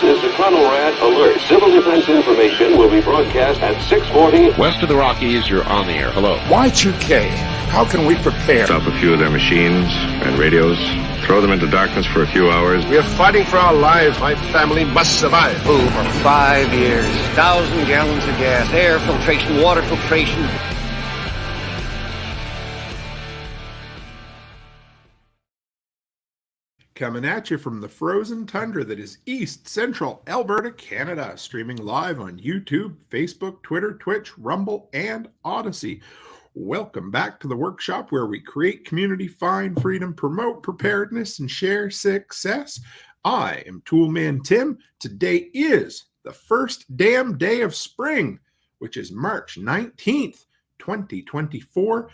is the Colorado Alert. Civil defense information will be broadcast at 6:40. West of the Rockies, you're on the air. Hello. Y2K, how can we prepare? Stop a few of their machines and radios, throw them into darkness for a few hours. We are fighting for our lives. My family must survive. Over 5 years, 1,000 gallons of gas, air filtration, water filtration. Coming at you from the frozen tundra that is East Central Alberta, Canada. Streaming live on YouTube, Facebook, Twitter, Twitch, Rumble, and Odyssey. Welcome back to the workshop where we create community, find freedom, promote preparedness, and share success. I am Toolman Tim. Today is the first damn day of spring, which is March 19th, 2024.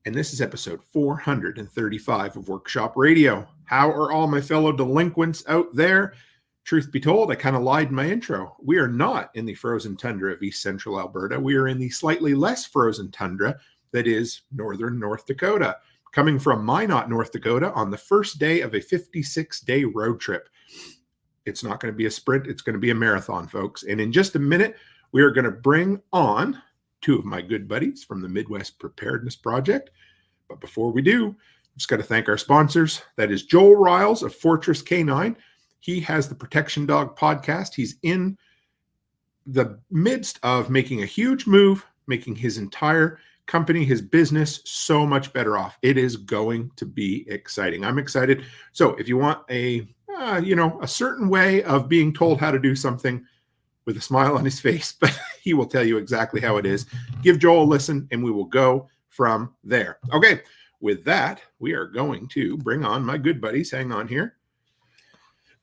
And this is episode 435 of Workshop Radio. How are all my fellow delinquents out there? Truth be told, I kind of lied in my intro. We are not in the frozen tundra of East Central Alberta. We are in the slightly less frozen tundra that is northern North Dakota. Coming from Minot, North Dakota on the first day of a 56-day road trip. It's not going to be a sprint. It's going to be a marathon, folks. And in just a minute, we are going to bring on two of my good buddies from the Midwest Preparedness Project. But before we do, just got to thank our sponsors. That is Joel Riles of Fortress K9. He has the Protection Dog podcast. He's in the midst of making a huge move, making his entire company, his business, so much better off. It is going to be exciting. I'm excited. So if you want a certain way of being told how to do something with a smile on his face, but he will tell you exactly how it is, give Joel a listen and we will go from there. Okay. With that, we are going to bring on my good buddies. Hang on here.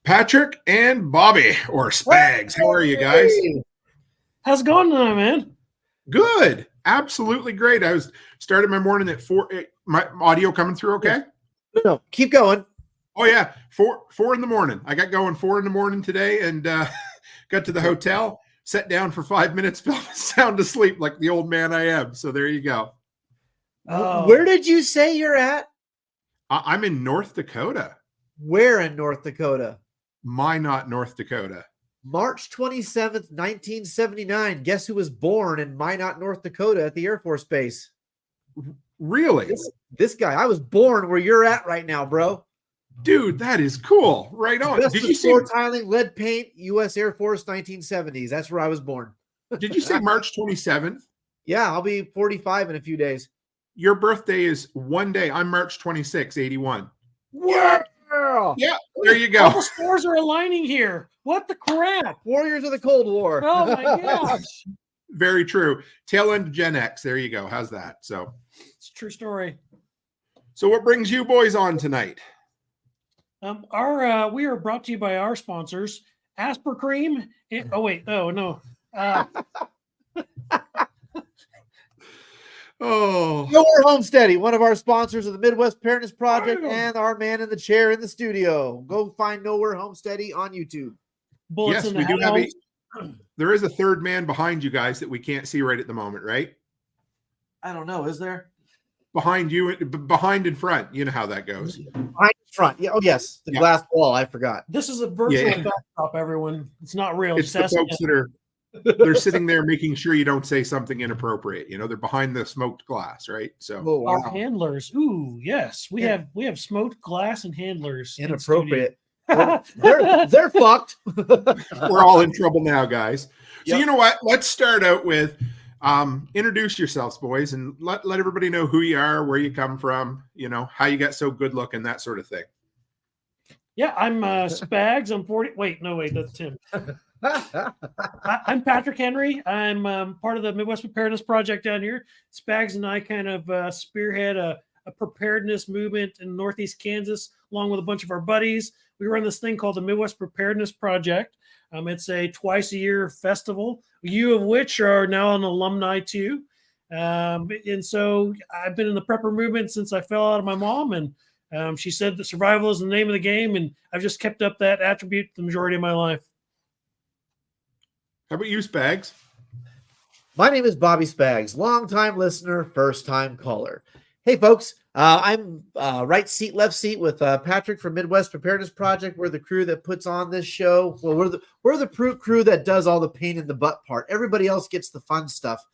Patrick and Bobby, or Spaggs. How are you guys? How's it going tonight, man? Good. Absolutely great. I was started my morning at 4. My audio coming through okay? No, keep going. Oh, yeah. 4 in the morning. I got going 4 in the morning today and got to the hotel, sat down for 5 minutes, fell sound asleep like the old man I am. So there you go. Oh. Where did you say you're at? I'm in North Dakota. Where in North Dakota? Minot, North Dakota. March 27th, 1979. Guess who was born in Minot, North Dakota at the Air Force Base? Really? This guy. I was born where you're at right now, bro. Dude, that is cool. Right on. Did you see tiling, lead paint, U.S. Air Force, 1970s? That's where I was born. Did you say March 27th? Yeah, I'll be 45 in a few days. Your birthday is one day. I'm March 26, 81. What? Yeah, there you go. All the stars are aligning here. What the crap? Warriors of the Cold War. Oh, my gosh. Very true. Tail end of Gen X. There you go. How's that? So It's a true story. So what brings you boys on tonight? We are brought to you by our sponsors, Asper Cream. Oh, Nowhere Homesteady, one of our sponsors of the Midwest Preparedness Project, and our man in the chair in the studio. Go find Nowhere Homesteady on YouTube. Bullets yes, in we do have house. There is a third man behind you guys that we can't see right at the moment, right? I don't know. Is there? Behind you, behind and front. You know how that goes. Behind and front. Yeah. Oh, yes. The glass wall. I forgot. This is a virtual backdrop, everyone. It's not real. It's the folks that they're sitting there making sure you don't say something inappropriate. You know, they're behind the smoked glass, right? So our handlers. Ooh, yes. We have smoked glass and handlers. Inappropriate. They're fucked. We're all in trouble now, guys. So Yep. You know what? Let's start out with introduce yourselves, boys, and let everybody know who you are, where you come from, you know, how you got so good looking, that sort of thing. Yeah, I'm Spaggs. I'm 40. Wait, that's Tim. I'm Patrick Henry. I'm part of the Midwest Preparedness Project down here. Spaggs and I kind of spearhead a preparedness movement in Northeast Kansas, along with a bunch of our buddies. We run this thing called the Midwest Preparedness Project. It's a twice-a-year festival, you of which are now an alumni too. And so I've been in the prepper movement since I fell out of my mom, and she said that survival is the name of the game, and I've just kept up that attribute the majority of my life. How about you, Spaggs? My name is Bobby Spaggs, longtime listener, first-time caller. Hey, folks, I'm right seat, left seat with Patrick from Midwest Preparedness Project. We're the crew that puts on this show. Well, we're the crew that does all the pain in the butt part. Everybody else gets the fun stuff.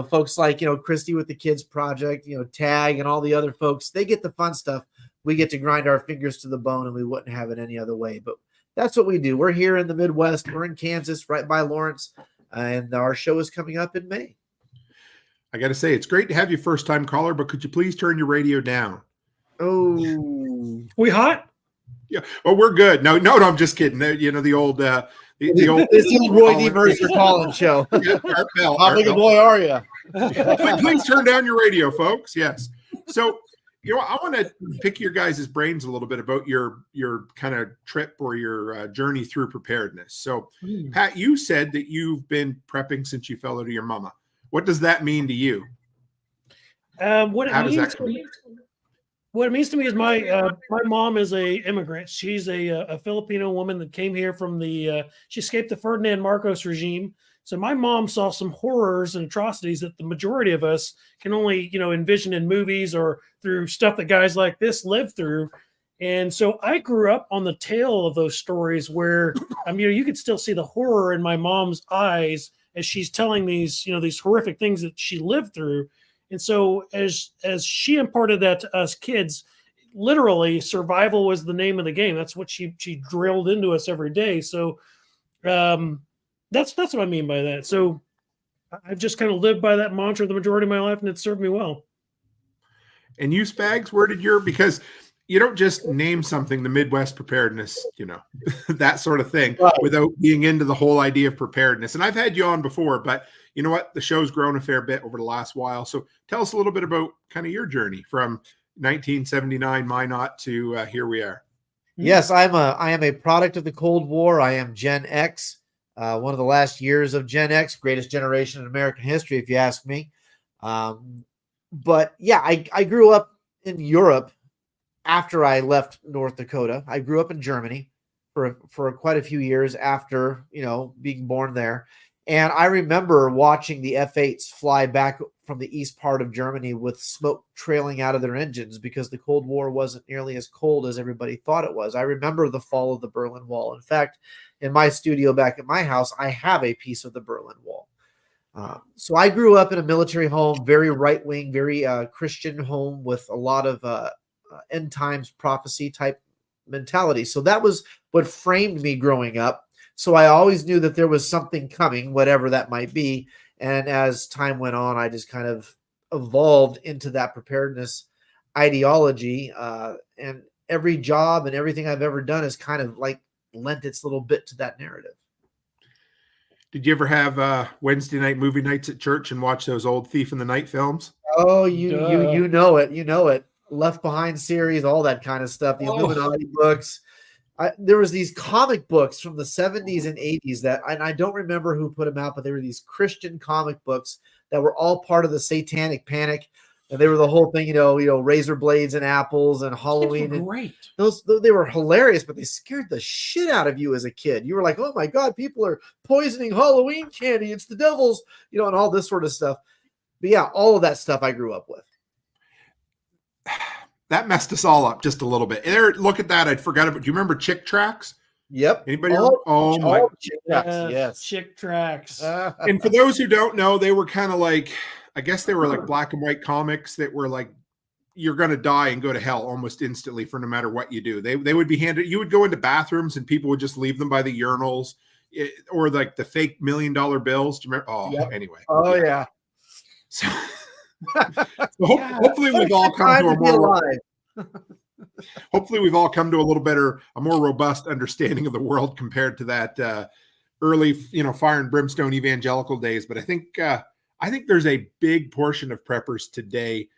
Folks like Christy with the Kids Project, Tag, and all the other folks. They get the fun stuff. We get to grind our fingers to the bone, and we wouldn't have it any other way. But that's what we do. We're here in the Midwest. We're in Kansas, right by Lawrence, and our show is coming up in May. I got to say, it's great to have you first-time caller, but could you please turn your radio down? Oh, we hot? Yeah. Oh, we're good. No, I'm just kidding. The old, the old. This is Roy D. Mercer Collins show. How big a boy are you? Please turn down your radio, folks. Yes. So, I want to pick your guys' brains a little bit about your kind of trip or your journey through preparedness. So, Pat, you said that you've been prepping since you fell out of your mama. What does that mean to you? What it means to me is my mom is a immigrant. She's a Filipino woman that came here from she escaped the Ferdinand Marcos regime. So my mom saw some horrors and atrocities that the majority of us can only envision in movies or through stuff that guys like this live through. And so I grew up on the tail of those stories where you could still see the horror in my mom's eyes as she's telling these horrific things that she lived through. And so as she imparted that to us kids, literally survival was the name of the game. That's what she drilled into us every day. So that's what I mean by that. So I've just kind of lived by that mantra the majority of my life, and it served me well. And you, Spaggs, where did because you don't just name something the Midwest preparedness, that sort of thing, right, without being into the whole idea of preparedness. And I've had you on before, but you know what? The show's grown a fair bit over the last while. So tell us a little bit about kind of your journey from 1979 Minot to here we are. Yes, I am a product of the Cold War. I am Gen X, one of the last years of Gen X, greatest generation in American history, if you ask me. But yeah, I grew up in Europe. After I left North Dakota, I grew up in Germany for quite a few years after, being born there. And I remember watching the F-8s fly back from the east part of Germany with smoke trailing out of their engines because the Cold War wasn't nearly as cold as everybody thought it was. I remember the fall of the Berlin Wall. In fact, in my studio back at my house, I have a piece of the Berlin Wall. So I grew up in a military home, very right-wing, very Christian home with a lot of end times prophecy type mentality. So that was what framed me growing up. So I always knew that there was something coming, whatever that might be. And as time went on, I just kind of evolved into that preparedness ideology. And every job and everything I've ever done has kind of like lent its little bit to that narrative. Did you ever have Wednesday night movie nights at church and watch those old Thief in the Night films? Oh, you know it. Left Behind series, all that kind of stuff, the Illuminati books. There was these comic books from the 70s and 80s and I don't remember who put them out, but they were these Christian comic books that were all part of the Satanic Panic. And they were the whole thing, razor blades and apples and Halloween. And great. They were hilarious, but they scared the shit out of you as a kid. You were like, oh my God, people are poisoning Halloween candy. It's the devil's, and all this sort of stuff. But yeah, all of that stuff I grew up with. That messed us all up just a little bit. Look at that. I'd forgot about. Do you remember Chick Tracks? Yep. Anybody? My Chick Tracks. Yes. Chick Tracks. And for those who don't know, they were kind of like, I guess they were like black and white comics that were like, you're going to die and go to hell almost instantly for no matter what you do. They would be handed. You would go into bathrooms and people would just leave them by the urinals, or like the fake $1 million bills. Do you remember? Anyway. Oh yeah. So, hopefully we've all come to a more. Hopefully we've all come to a more robust understanding of the world compared to that early, fire and brimstone evangelical days. But I think there's a big portion of preppers today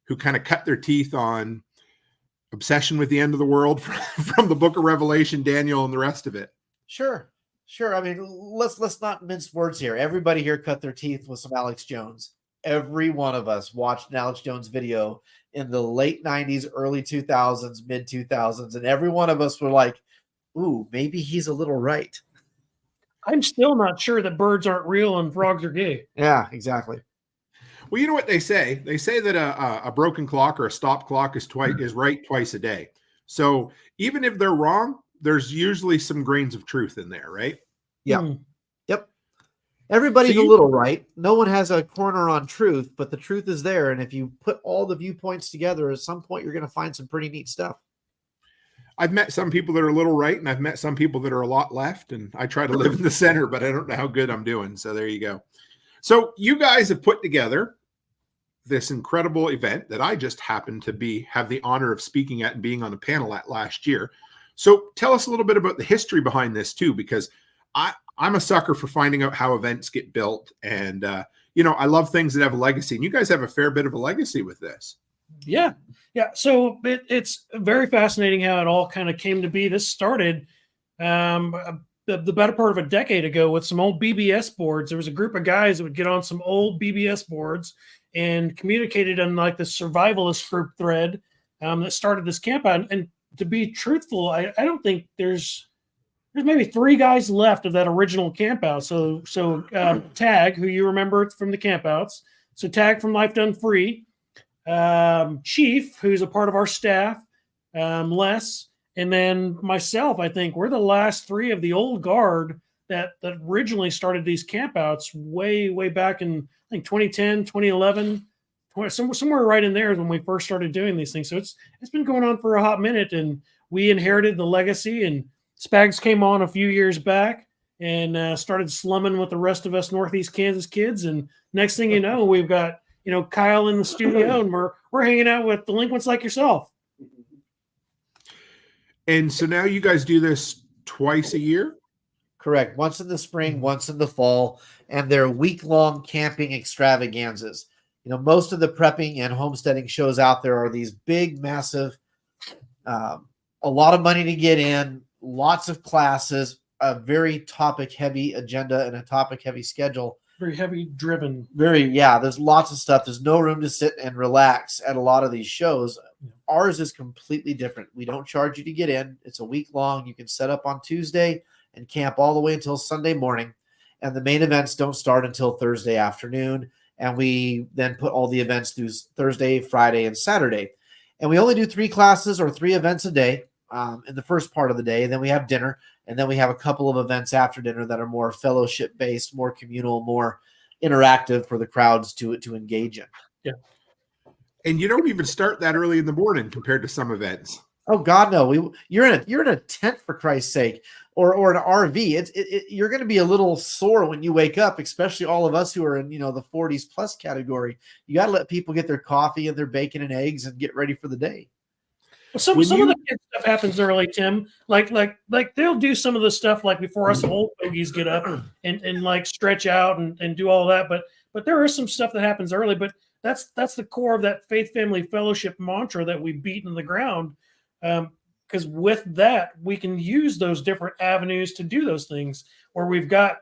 who kind of cut their teeth on obsession with the end of the world from the Book of Revelation, Daniel, and the rest of it. Sure. I mean, let's not mince words here. Everybody here cut their teeth with some Alex Jones. Every one of us watched an Alex Jones video in the late 90s, early 2000s, mid 2000s, and every one of us were like, ooh, maybe he's a little right. I'm still not sure that birds aren't real and frogs are gay. Yeah, exactly. Well, you know what they say? They say that a broken clock or a stop clock is right twice a day. So even if they're wrong, there's usually some grains of truth in there, right? Yeah. Yep. Everybody's a little right. No one has a corner on truth, but the truth is there. And if you put all the viewpoints together, at some point you're going to find some pretty neat stuff. I've met some people that are a little right, and I've met some people that are a lot left, and I try to live in the center, but I don't know how good I'm doing. So there you go. So you guys have put together this incredible event that I just happened to have the honor of speaking at and being on a panel at last year. So tell us a little bit about the history behind this too, because I'm a sucker for finding out how events get built. And, I love things that have a legacy, and you guys have a fair bit of a legacy with this. Yeah. So it's very fascinating how it all kind of came to be. This started the better part of a decade ago with some old BBS boards. There was a group of guys that would get on some old BBS boards and communicated on like the survivalist group thread that started this camp out. And to be truthful, I don't think there's maybe 3 guys left of that original camp out. So Tag, who you remember from the campouts. So Tag from Life Done Free. Chief, who's a part of our staff, Les, and then myself. I think we're the last 3 of the old guard that originally started these campouts way back in, I think, 2010, 2011, somewhere right in there is when we first started doing these things. So it's been going on for a hot minute, and we inherited the legacy. And Spaggs came on a few years back and started slumming with the rest of us Northeast Kansas kids. And next thing you know, we've got Kyle in the studio, and we're hanging out with delinquents like yourself. And so now you guys do this twice a year? Correct. Once in the spring, once in the fall, and they're week-long camping extravaganzas. Most of the prepping and homesteading shows out there are these big, massive, a lot of money to get in, lots of classes, a very topic-heavy agenda and a topic-heavy schedule. Very heavy driven. There's lots of stuff. There's no room to sit and relax at a lot of these shows. Ours is completely different. We don't charge you to get in. It's a week long. You can set up on Tuesday and camp all the way until Sunday morning. And the main events don't start until Thursday afternoon. And we then put all the events through Thursday, Friday, and Saturday. And we only do 3 classes or 3 events a day in the first part of the day. And then we have dinner. And then we have a couple of events after dinner that are more fellowship-based, more communal, more interactive for the crowds to engage in. Yeah. And you don't even start that early in the morning compared to some events. Oh God, no! You're in a tent, for Christ's sake, or an RV. You're going to be a little sore when you wake up, especially all of us who are in the 40s plus category. You got to let people get their coffee and their bacon and eggs and get ready for the day. Well, some of the kid stuff happens early, Tim. Like they'll do some of the stuff like before us old fogies get up and like stretch out and do all that. But there is some stuff that happens early. But that's the core of that faith, family, fellowship mantra that we beat in the ground. Because with that, we can use those different avenues to do those things. Where we've got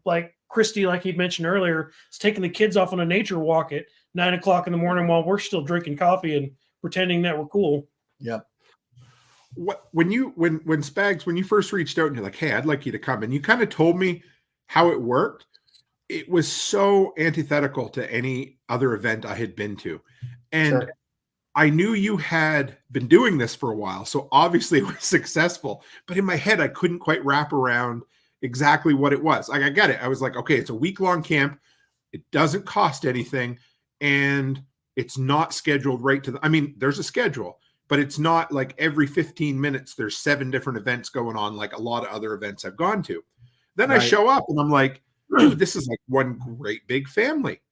like Christy, like he mentioned earlier, is taking the kids off on a nature walk at 9 o'clock in the morning while we're still drinking coffee and pretending that we're cool. Yep. When Spaggs, when you first reached out and you're like, hey, I'd like you to come, and you kind of told me how it worked, it was so antithetical to any other event I had been to. And sure. I knew you had been doing this for a while, so obviously it was successful. But in my head, I couldn't quite wrap around exactly what it was. Like, I got it. I was like, okay, it's a week-long camp. It doesn't cost anything, and it's not scheduled right to there's a schedule. But it's not like every 15 minutes, there's 7 different events going on like a lot of other events I've gone to. Then right. I show up and I'm like, dude, this is like one great big family.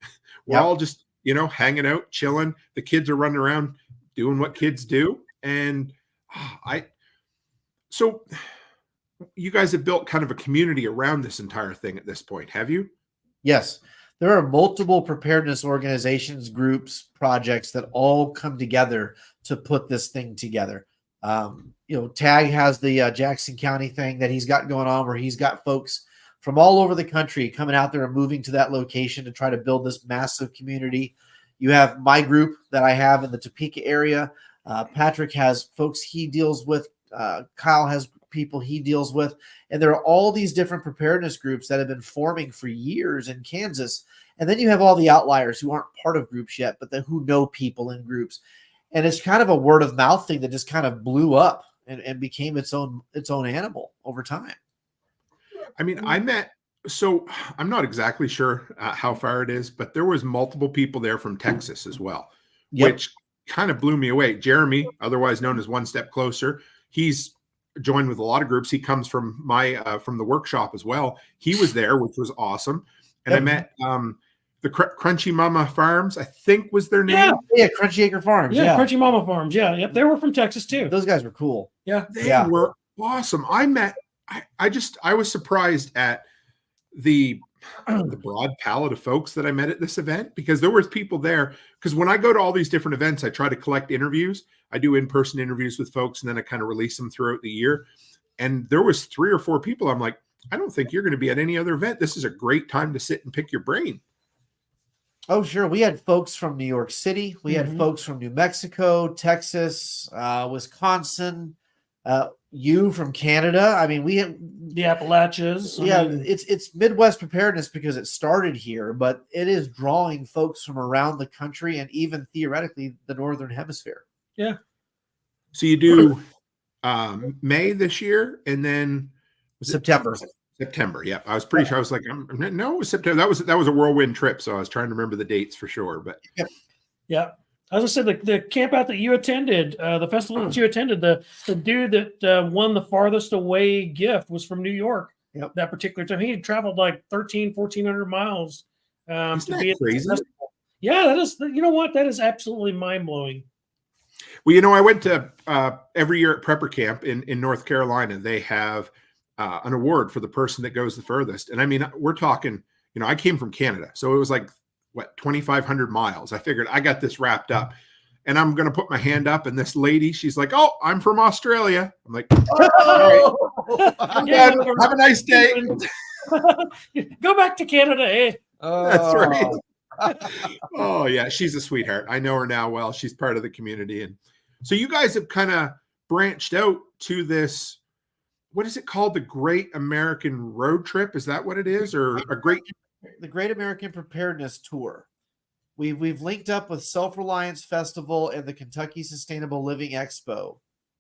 We're all just, hanging out, chilling. The kids are running around doing what kids do. And so you guys have built kind of a community around this entire thing at this point, have you? Yes. There are multiple preparedness organizations, groups, projects that all come together to put this thing together. Tag has the Jackson County thing that he's got going on where he's got folks from all over the country coming out there and moving to that location to try to build this massive community. You have my group that I have in the Topeka area. Patrick has folks he deals with. Kyle has people he deals with. And there are all these different preparedness groups that have been forming for years in Kansas. And then you have all the outliers who aren't part of groups yet, but who know people in groups. And it's kind of a word of mouth thing that just kind of blew up and became its own animal over time. I mean, so I'm not exactly sure how far it is, but there was multiple people there from Texas as well, which kind of blew me away. Jeremy, otherwise known as One Step Closer, he's joined with a lot of groups. He comes from from the workshop as well. He was there, which was awesome. And I met the Crunchy Mama Farms, I think was their name. Yeah, Crunchy Acre Farms. Yeah, Crunchy Mama Farms. Yeah, yep. They were from Texas too. Those guys were cool. Yeah, they were awesome. I was surprised at the broad palette of folks that I met at this event, because there was people there. Because when I go to all these different events, I try to collect interviews. I do in-person interviews with folks, and then I kind of release them throughout the year. And there was 3 or 4 people. I'm like, I don't think you're going to be at any other event. This is a great time to sit and pick your brain. Oh, sure. We had folks from New York City. We had folks from New Mexico, Texas, Wisconsin, you from Canada. I mean, we had the Appalachians. It's Midwest Preparedness because it started here, but it is drawing folks from around the country and even theoretically the Northern Hemisphere. Yeah. So you do May this year, and then September. September, yeah. I was pretty sure. I was like, no, it was September. That was a whirlwind trip, so I was trying to remember the dates for sure. But yeah. As I said, the camp out that you attended, the festival that you attended, the dude that won the farthest away gift was from New York. Yep. That particular time, he had traveled like 1,400 miles to be at crazy. The festival. Yeah, that is. You know what? That is absolutely mind blowing. Well, I went to every year at Prepper Camp in North Carolina. They have an award for the person that goes the furthest. And I mean, we're talking, I came from Canada, so it was like, 2,500 miles. I figured I got this wrapped up, and I'm going to put my hand up. And this lady, she's like, "Oh, I'm from Australia." I'm like, "Oh, have a nice day." Go back to Canada, eh? That's right. Oh yeah, she's a sweetheart. I know her now well. She's part of the community. And so you guys have kind of branched out to this, what is it called? The Great American Road Trip? Is that what it is? Or the Great American Preparedness Tour. We've linked up with Self-Reliance Festival and the Kentucky Sustainable Living Expo,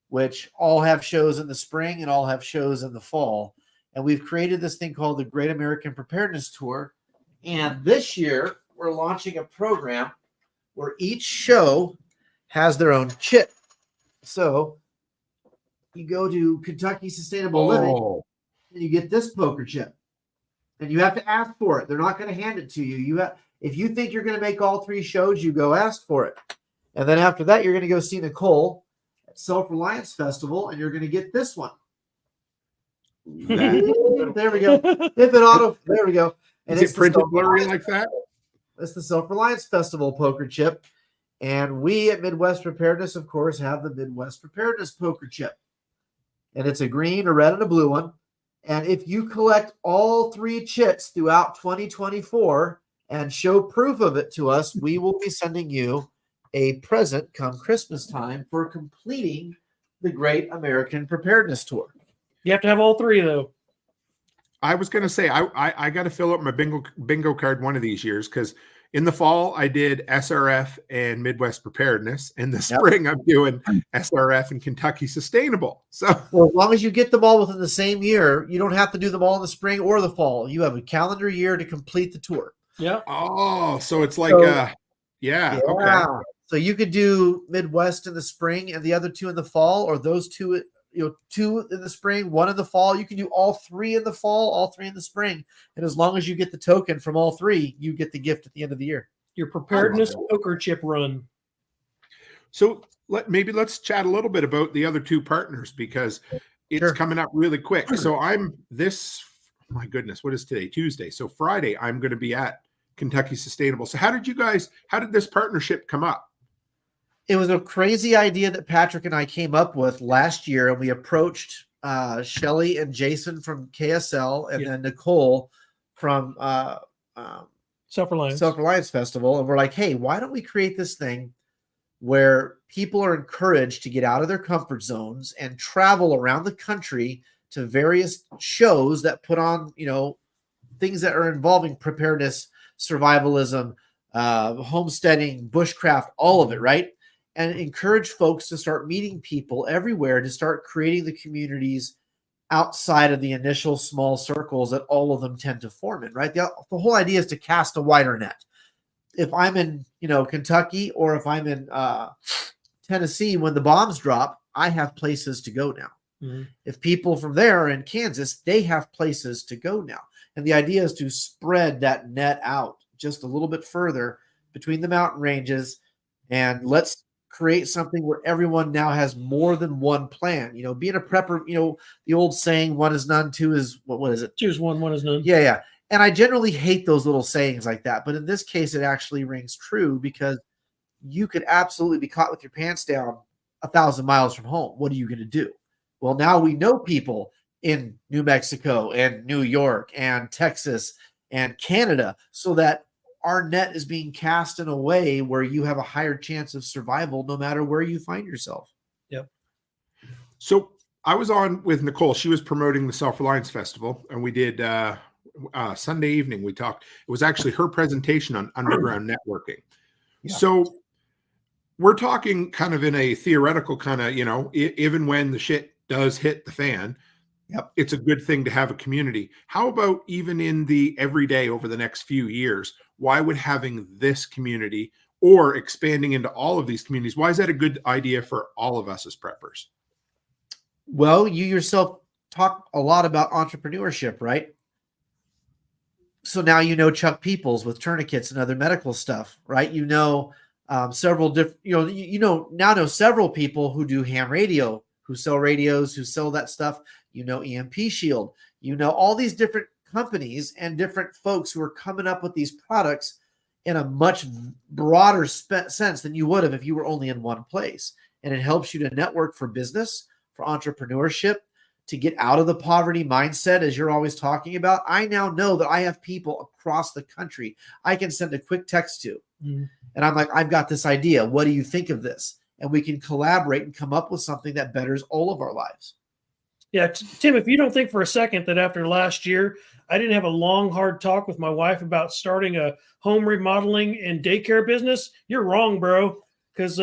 which all have shows in the spring and all have shows in the fall. And we've created this thing called the Great American Preparedness Tour. And this year, we're launching a program where each show has their own chip. So you go to Kentucky Sustainable Living and you get this poker chip. And you have to ask for it. They're not going to hand it to you. If you think you're going to make all 3 shows, you go ask for it. And then after that, you're going to go see Nicole at Self-Reliance Festival, and you're going to get this one. There we go. If it auto, there we go. And it's printed blurry like that? It's the Self-Reliance Festival poker chip. And we at Midwest Preparedness, of course, have the Midwest Preparedness poker chip. And it's a green, a red, and a blue one. And if you collect all 3 chips throughout 2024 and show proof of it to us, we will be sending you a present come Christmas time for completing the Great American Preparedness Tour. You have to have all 3, though. I was going to say, I got to fill up my bingo card one of these years, because in the fall, I did SRF and Midwest Preparedness. In the spring, I'm doing SRF and Kentucky Sustainable. So, well, as long as you get them all within the same year, you don't have to do them all in the spring or the fall. You have a calendar year to complete the tour. Yeah. Oh, so it's like, yeah. Okay. So you could do Midwest in the spring and the other 2 in the fall, or those 2, 2 in the spring, 1 in the fall. You can do all 3 in the fall, all 3 in the spring. And as long as you get the token from all 3, you get the gift at the end of the year. Your preparedness poker chip run. So let's chat a little bit about the other 2 partners, because it's coming up really quick. So my goodness, what is today? Tuesday. So Friday, I'm going to be at Kentucky Sustainable. So how did this partnership come up? It was a crazy idea that Patrick and I came up with last year, and we approached Shelly and Jason from KSL and then Nicole from Self-Reliance Festival. And we're like, hey, why don't we create this thing where people are encouraged to get out of their comfort zones and travel around the country to various shows that put on, things that are involving preparedness survivalism, homesteading, bushcraft, all of it, right? And encourage folks to start meeting people everywhere, to start creating the communities outside of the initial small circles that all of them tend to form in, right? The whole idea is to cast a wider net. If I'm in, Kentucky, or if I'm in Tennessee, when the bombs drop, I have places to go now. Mm-hmm. If people from there are in Kansas, they have places to go now. And the idea is to spread that net out just a little bit further between the mountain ranges, and let's create something where everyone now has more than one plan. Being a prepper, the old saying, one is none, two is, what is it? Two is one is none. Yeah. And I generally hate those little sayings like that. But in this case, it actually rings true, because you could absolutely be caught with your pants down 1,000 miles from home. What are you going to do? Well, now we know people in New Mexico and New York and Texas and Canada, so that our net is being cast in a way where you have a higher chance of survival no matter where you find yourself. Yep. So I was on with Nicole. She was promoting the Self-Reliance Festival, and we did Sunday evening. We talked. It was actually her presentation on underground networking. Yeah. So we're talking kind of in a theoretical kind of, even when the shit does hit the fan, yep, it's a good thing to have a community. How about even in the everyday over the next few years? Why would having this community, or expanding into all of these communities, why is that a good idea for all of us as preppers? Well, you yourself talk a lot about entrepreneurship, right? So now Chuck Peoples with tourniquets and other medical stuff, right? Several different, now know several people who do ham radio, who sell radios, who sell that stuff. EMP Shield, all these different companies and different folks who are coming up with these products in a much broader sense than you would have if you were only in one place. And it helps you to network for business, for entrepreneurship, to get out of the poverty mindset, as you're always talking about. I now know that I have people across the country I can send a quick text to. Mm. And I'm like, I've got this idea. What do you think of this? And we can collaborate and come up with something that betters all of our lives. Yeah, Tim, if you don't think for a second that after last year, I didn't have a long, hard talk with my wife about starting a home remodeling and daycare business, you're wrong, bro. Because,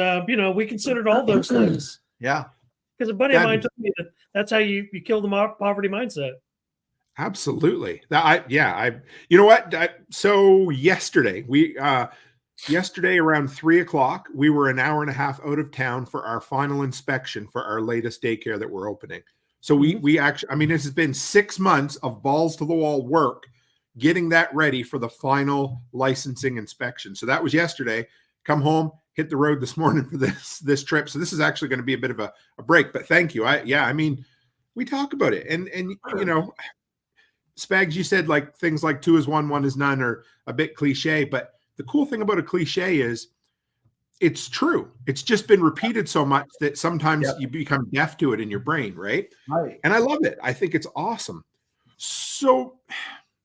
we considered all those things. Yeah. Because a buddy of mine told me that that's how you kill the poverty mindset. Absolutely. You know what? So yesterday, yesterday around 3:00, we were an hour and a half out of town for our final inspection for our latest daycare that we're opening. So we actually, this has been 6 months of balls to the wall work, getting that ready for the final licensing inspection. So that was yesterday. Come home, hit the road this morning for this trip. So this is actually going to be a bit of a break, but thank you. We talk about it, and Spaggs, you said like things like 2 is 1, 1 is none are a bit cliche, but the cool thing about a cliche is it's true. It's just been repeated so much that sometimes you become deaf to it in your brain, right? Right. And I love it. I think it's awesome. So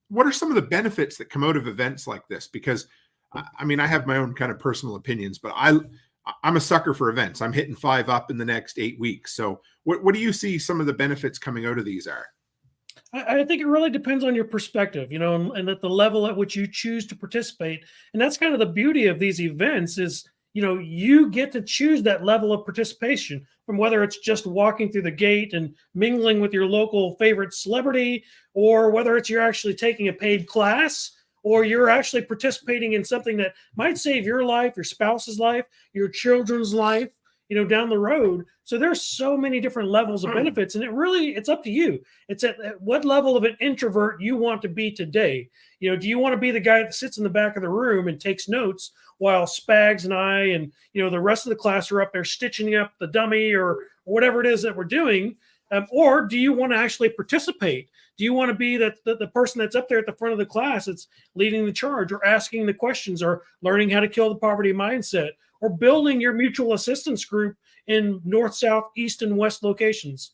what are some of the benefits that come out of events like this? Because I have my own kind of personal opinions, but I'm a sucker for events. I'm hitting 5 up in the next 8 weeks. So what do you see some of the benefits coming out of these are? I think it really depends on your perspective, and at the level at which you choose to participate. And that's kind of the beauty of these events is, you get to choose that level of participation, from whether it's just walking through the gate and mingling with your local favorite celebrity, or whether it's you're actually taking a paid class, or you're actually participating in something that might save your life, your spouse's life, your children's life, down the road. So there's so many different levels of benefits, and it's up to you. It's at what level of an introvert you want to be today. Do you want to be the guy that sits in the back of the room and takes notes while Spaggs and I and, the rest of the class are up there stitching up the dummy or whatever it is that we're doing? Or do you want to actually participate? Do you want to be the person that's up there at the front of the class that's leading the charge, or asking the questions, or learning how to kill the poverty mindset, or building your mutual assistance group in north, south, east, and west locations?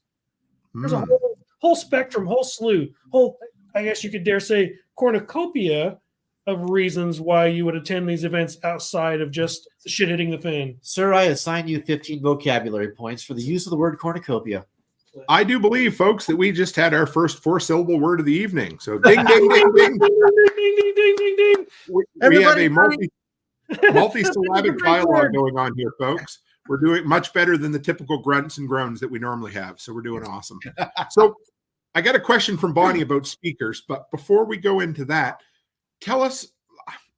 There's a whole spectrum, whole slew, I guess you could dare say, cornucopia of reasons why you would attend these events outside of just the shit hitting the fan. Sir, I assign you 15 vocabulary points for the use of the word cornucopia. I do believe, folks, that we just had our first 4-syllable word of the evening. So ding, ding, ding, ding. We have a multi-syllabic dialogue going on here, folks. We're doing much better than the typical grunts and groans that we normally have. So we're doing awesome. So I got a question from Bonnie about speakers. But before we go into that, tell us,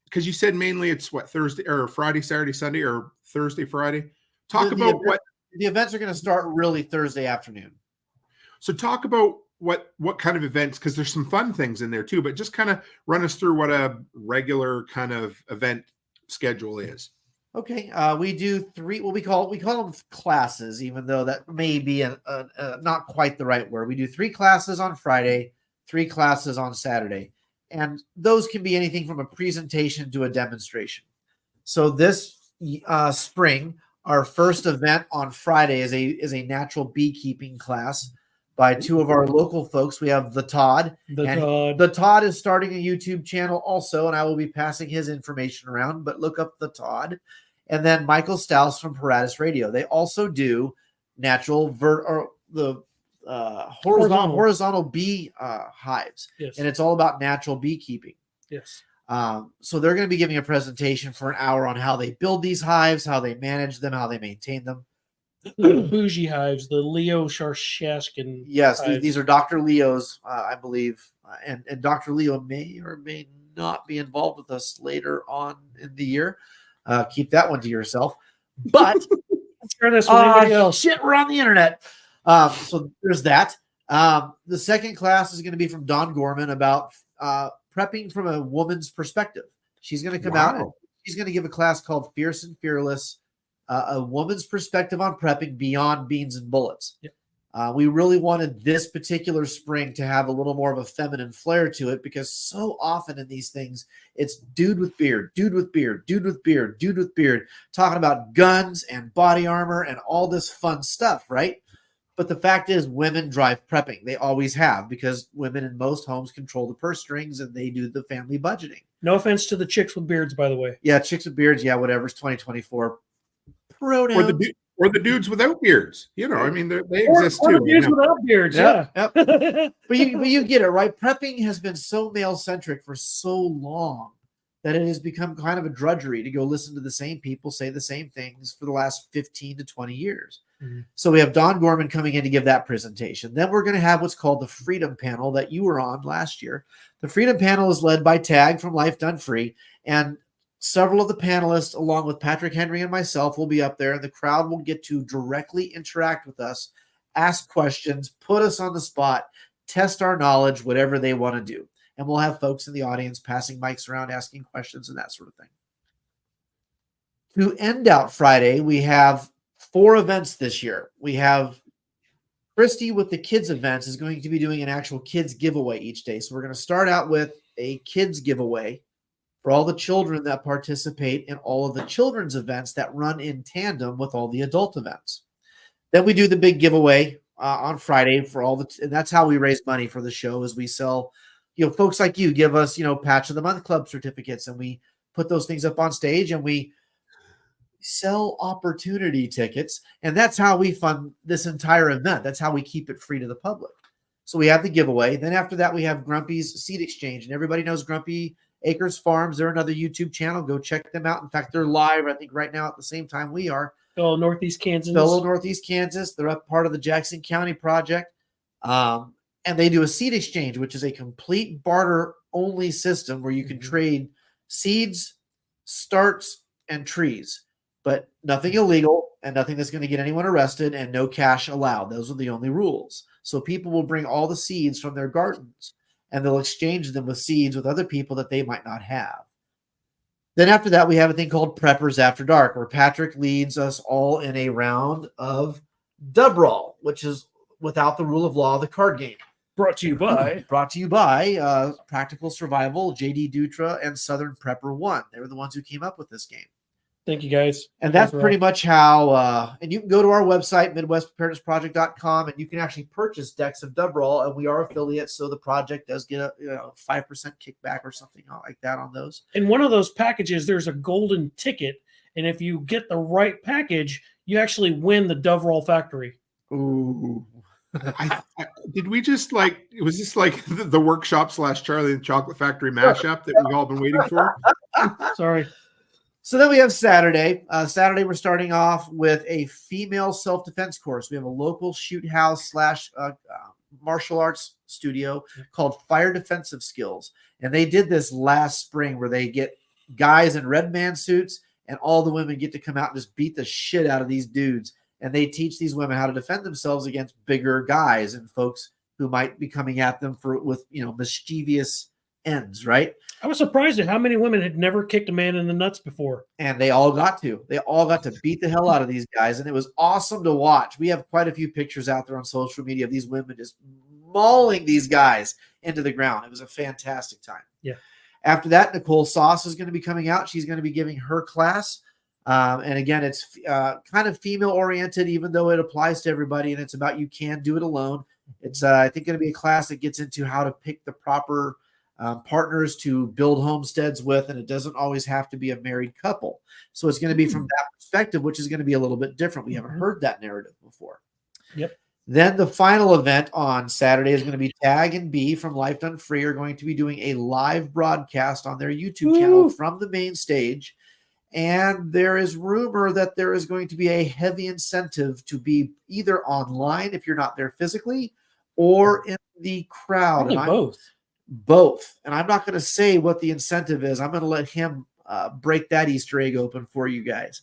because you said mainly it's what, Thursday or Friday, Saturday, Sunday, or Thursday, Friday. Talk about what the events are going to start really Thursday afternoon. So talk about what kind of events, because there's some fun things in there too, but just kind of run us through what a regular kind of event schedule is. Okay, we do three. What we call them classes, even though that may be not quite the right word. We do 3 classes on Friday, 3 classes on Saturday, and those can be anything from a presentation to a demonstration. So this spring, our first event on Friday is a natural beekeeping class by 2 of our local folks. We have the Todd. The Todd is starting a YouTube channel also, and I will be passing his information around, but look up the Todd. And then Michael Staus from Preparedness Radio. They also do natural horizontal bee hives. Yes. And it's all about natural beekeeping. Yes. So they're going to be giving a presentation for an hour on how they build these hives, how they manage them, how they maintain them. Bougie hives, the Leo Sharshaskin. Yes, hives. these are Dr. Leo's, I believe, and Dr. Leo may or may not be involved with us later on in the year. Keep that one to yourself. But share this with anybody else. Shit, we're on the internet. So there's that. The second class is going to be from Dawn Gorman about prepping from a woman's perspective. She's going to come out and she's going to give a class called Fierce and Fearless, a woman's perspective on prepping beyond beans and bullets. Yep. We really wanted this particular spring to have a little more of a feminine flair to it, because so often in these things, it's dude with beard, dude with beard, dude with beard, dude with beard, talking about guns and body armor and all this fun stuff, right? But the fact is, women drive prepping. They always have, because women in most homes control the purse strings and they do the family budgeting. No offense to the chicks with beards, by the way. Yeah, chicks with beards, yeah, whatever. It's 2024. Pronouns. Or the dudes without beards. You know, I mean, they exist too. Or dudes without beards, Yep. But you get it, right? Prepping has been so male-centric for so long that it has become kind of a drudgery to go listen to the same people say the same things for the last 15 to 20 years. Mm-hmm. So we have Dawn Gorman coming in to give that presentation. Then we're going to have what's called the Freedom Panel that you were on last year. The Freedom Panel is led by Tag from Life Done Free, and several of the panelists, along with Patrick Henry and myself, will be up there, and the crowd will get to directly interact with us, ask questions, put us on the spot, test our knowledge, whatever they want to do. And we'll have folks in the audience passing mics around, asking questions and that sort of thing. To end out Friday, we have 4 events this year. We have Christy with the kids events is going to be doing an actual kids giveaway each day. So we're going to start out with a kids giveaway for all the children that participate in all of the children's events that run in tandem with all the adult events. Then we do the big giveaway on Friday for all and that's how we raise money for the show, is we sell, folks like you give us, Patch of the Month Club certificates, and we put those things up on stage and we sell opportunity tickets. And that's how we fund this entire event. That's how we keep it free to the public. So we have the giveaway. Then after that, we have Grumpy's Seed Exchange, and everybody knows Grumpy Acres Farms. They're another YouTube channel. Go check them out. In fact, they're live, I think, right now at the same time we are. Fellow Northeast Kansas. They're up part of the Jackson County project. And they do a seed exchange, which is a complete barter-only system where you can trade seeds, starts, and trees. But nothing illegal and nothing that's going to get anyone arrested, and no cash allowed. Those are the only rules. So people will bring all the seeds from their gardens, and they'll exchange them with seeds with other people that they might not have. Then after that, we have a thing called Preppers After Dark, where Patrick leads us all in a round of Dubroll, which is Without the Rule of Law, the card game. Brought to you by Practical Survival, J.D. Dutra, and Southern Prepper 1. They were the ones who came up with this game. Thank you, guys. And that's pretty much how, and you can go to our website, MidwestPreparednessProject.com, and you can actually purchase decks of Dubroll, and we are affiliates, so the project does get a 5% kickback or something like that on those. In one of those packages, there's a golden ticket, and if you get the right package, you actually win the Dubroll factory. Ooh. Did we just was this like the workshop / Charlie and the Chocolate Factory mashup that we've all been waiting for? Sorry. So then we have Saturday. Saturday, we're starting off with a female self-defense course. We have a local shoot house / martial arts studio called Fire Defensive Skills. And they did this last spring where they get guys in red man suits and all the women get to come out and just beat the shit out of these dudes. And they teach these women how to defend themselves against bigger guys and folks who might be coming at them with mischievous ends, right? I was surprised at how many women had never kicked a man in the nuts before. And they all got to. They all got to beat the hell out of these guys. And it was awesome to watch. We have quite a few pictures out there on social media of these women just mauling these guys into the ground. It was a fantastic time. Yeah. After that, Nicole Sauce is going to be coming out. She's going to be giving her class. And again, it's kind of female oriented, even though it applies to everybody. And it's about you can do it alone. It's, I think, going to be a class that gets into how to pick the proper partners to build homesteads with, and it doesn't always have to be a married couple. So it's going to be from that perspective, which is going to be a little bit different. We haven't heard that narrative before. Yep. Then the final event on Saturday is going to be Tag and B from Life Done Free are going to be doing a live broadcast on their YouTube channel from the main stage. And there is rumor that there is going to be a heavy incentive to be either online if you're not there physically or in the crowd. Both. And I'm not going to say what the incentive is. I'm going to let him break that Easter egg open for you guys.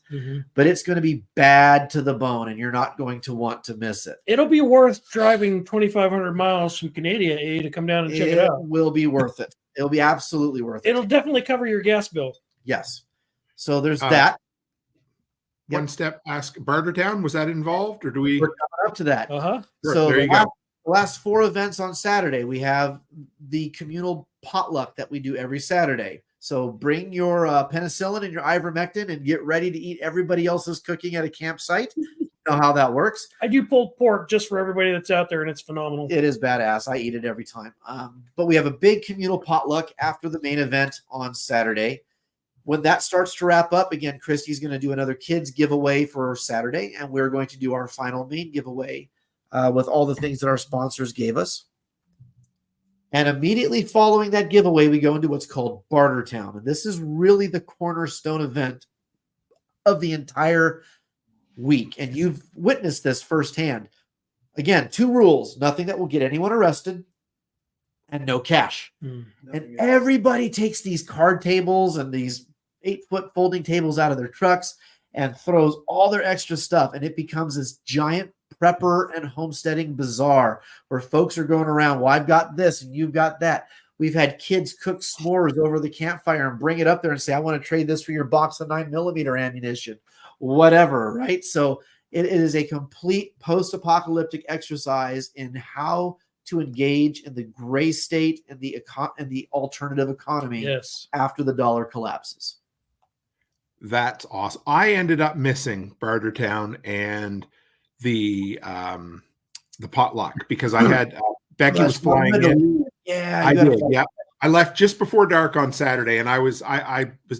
But it's going to be bad to the bone, and you're not going to want to miss it. It'll be worth driving 2,500 miles from Canada to come down and check it out. It will be worth it. It'll be absolutely worth it. It'll definitely cover your gas bill. Yes. So there's that. One step, ask Bartertown, was that involved, or do we? We're coming up to that. So there you go. The last 4 events on Saturday, we have the communal potluck that we do every Saturday. So bring your penicillin and your ivermectin and get ready to eat everybody else's cooking at a campsite. You know how that works. I do pulled pork just for everybody that's out there, and it's phenomenal. It is badass. I eat it every time. But we have a big communal potluck after the main event on Saturday. When that starts to wrap up, again, Christy's going to do another kids giveaway for Saturday, and we're going to do our final main giveaway with all the things that our sponsors gave us. And immediately following that giveaway, we go into what's called Bartertown. And this is really the cornerstone event of the entire week. And you've witnessed this firsthand. Again, 2 rules: nothing that will get anyone arrested, and no cash. And everybody takes these card tables and these 8-foot folding tables out of their trucks and throws all their extra stuff. And it becomes this giant prepper and homesteading bazaar where folks are going around, well, I've got this and you've got that. We've had kids cook s'mores over the campfire and bring it up there and say, I want to trade this for your box of 9mm ammunition, whatever, right? So it is a complete post-apocalyptic exercise in how to engage in the gray state and the alternative economy after the dollar collapses. That's awesome. I ended up missing Bartertown and the potluck because I had Becky was flying in. Yeah, I did. Yeah, I left just before dark on Saturday, and I was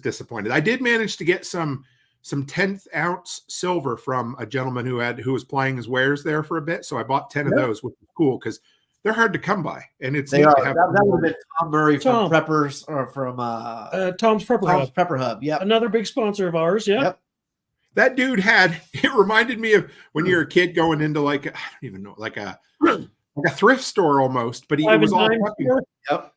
disappointed. I did manage to get some 10th ounce silver from a gentleman who was playing his wares there for a bit. So I bought 10 of those, which was cool because they're hard to come by, and it's that would have been Tom Murray from Preppers or from Tom's Prepper Hub. Yeah, another big sponsor of ours. Yeah. Yep. That dude it reminded me of when you're a kid going into I don't even know, like a thrift store almost, but it was all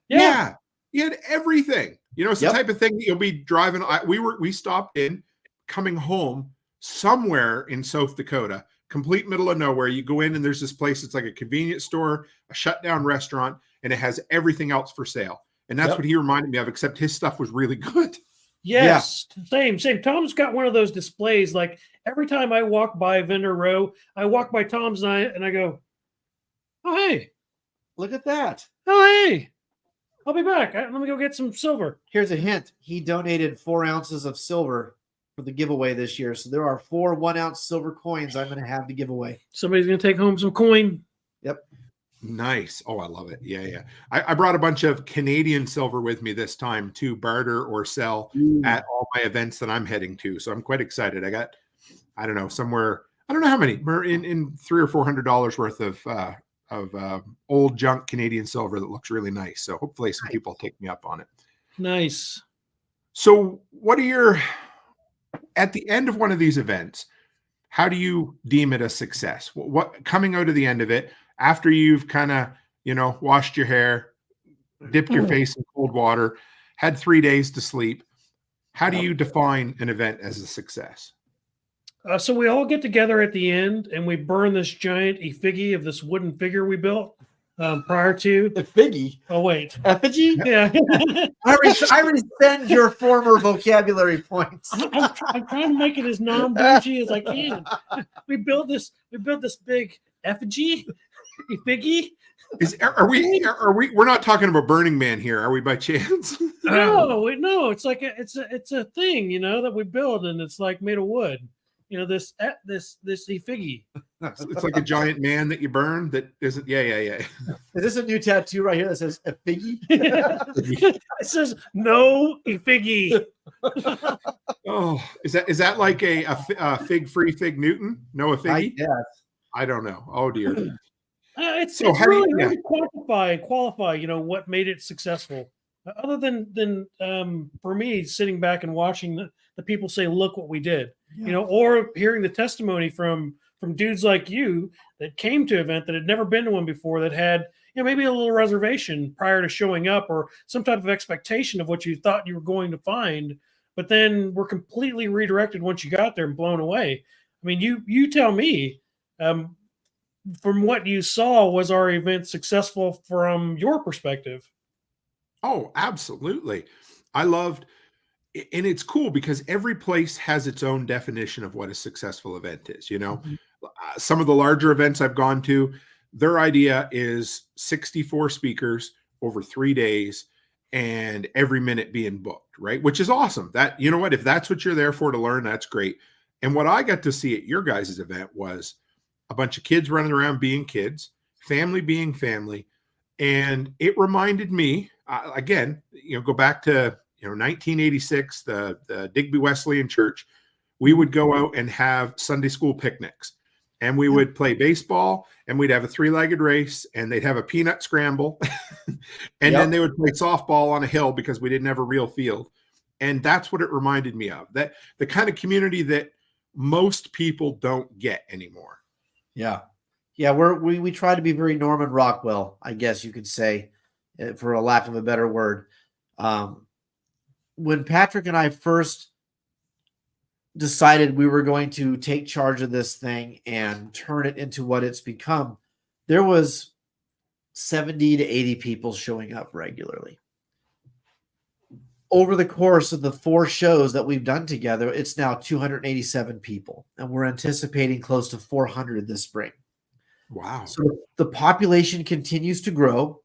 yeah. He had everything. It's the type of thing that you'll be driving. We stopped in coming home somewhere in South Dakota, complete middle of nowhere. You go in and there's this place. It's like a convenience store, a shut down restaurant, and it has everything else for sale. And that's what he reminded me of, except his stuff was really good. Yes, same. Tom's got one of those displays. Like every time I walk by Vendor Row, I walk by Tom's and I go, oh, hey, look at that. Oh, hey, I'll be back. Let me go get some silver. Here's a hint. He donated 4 ounces of silver for the giveaway this year. So there are 4 1-ounce silver coins I'm going to have to give away. Somebody's going to take home some coin. Yep. Nice. Oh, I love it. Yeah. I brought a bunch of Canadian silver with me this time to barter or sell at all my events that I'm heading to. So I'm quite excited. I got, I don't know, somewhere, I don't know how many, in $300 or $400 worth of old junk Canadian silver that looks really nice. So hopefully some people take me up on it. Nice. So what are at the end of one of these events, how do you deem it a success? What coming out of the end of it, after you've kind of, washed your hair, dipped your face in cold water, had 3 days to sleep, how do you define an event as a success? So we all get together at the end and we burn this giant effigy of this wooden figure we built prior to. Effigy? Oh, wait. Effigy? Yeah. I rescind your former vocabulary points. I'm trying to make it as non-bougie as I can. We built this big effigy. We're not talking about Burning Man here, are we, by chance? No, it's like it's a thing, that we build, and it's like made of wood. This effigy. It's like a giant man that you burn that isn't. Yeah. Is this a new tattoo right here that says effigy? It says no effigy. Oh, is that like a fig-free Fig Newton? No effigy? Yes. I don't know. Oh dear. It's So how really do you- hard to quantify and qualify, what made it successful. Other than for me sitting back and watching the people say, "Look what we did," or hearing the testimony from dudes like you that came to an event that had never been to one before, that had maybe a little reservation prior to showing up, or some type of expectation of what you thought you were going to find, but then were completely redirected once you got there and blown away. I mean, you tell me. From what you saw, was our event successful from your perspective? Oh, absolutely. I loved, and it's cool because every place has its own definition of what a successful event is. Some of the larger events I've gone to, their idea is 64 speakers over 3 days and every minute being booked, right? Which is awesome. That, if that's what you're there for, to learn, that's great. And what I got to see at your guys' event was a bunch of kids running around being kids, family being family. And it reminded me, again, go back to 1986, the Digby Wesleyan Church. We would go out and have Sunday school picnics, and we would play baseball, and we'd have a 3-legged race, and they'd have a peanut scramble, and then they would play softball on a hill because we didn't have a real field. And that's what it reminded me of, that the kind of community that most people don't get anymore. Yeah. We try to be very Norman Rockwell, I guess you could say, for a lack of a better word. When Patrick and I first decided we were going to take charge of this thing and turn it into what it's become, there was 70 to 80 people showing up regularly. Over the course of the 4 shows that we've done together, it's now 287 people, and we're anticipating close to 400 this spring. Wow. So the population continues to grow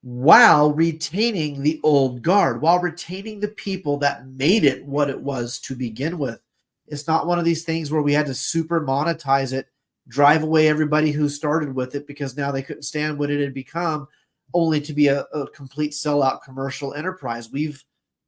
while retaining the old guard, while retaining the people that made it what it was to begin with. It's not one of these things where we had to super monetize it, drive away everybody who started with it because now they couldn't stand what it had become, only to be a complete sellout commercial enterprise. We've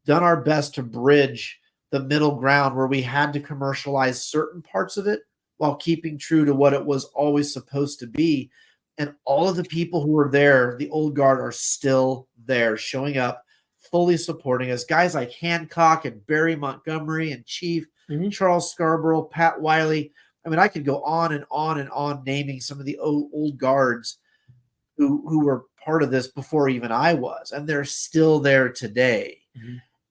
done our best to bridge the middle ground where we had to commercialize certain parts of it while keeping true to what it was always supposed to be. And all of the people who were there, the old guard, are still there, showing up, fully supporting us. Guys like Hancock and Barry Montgomery and Chief, Charles Scarborough, Pat Wiley. I mean, I could go on and on and on naming some of the old guards who were part of this before even I was, and they're still there today.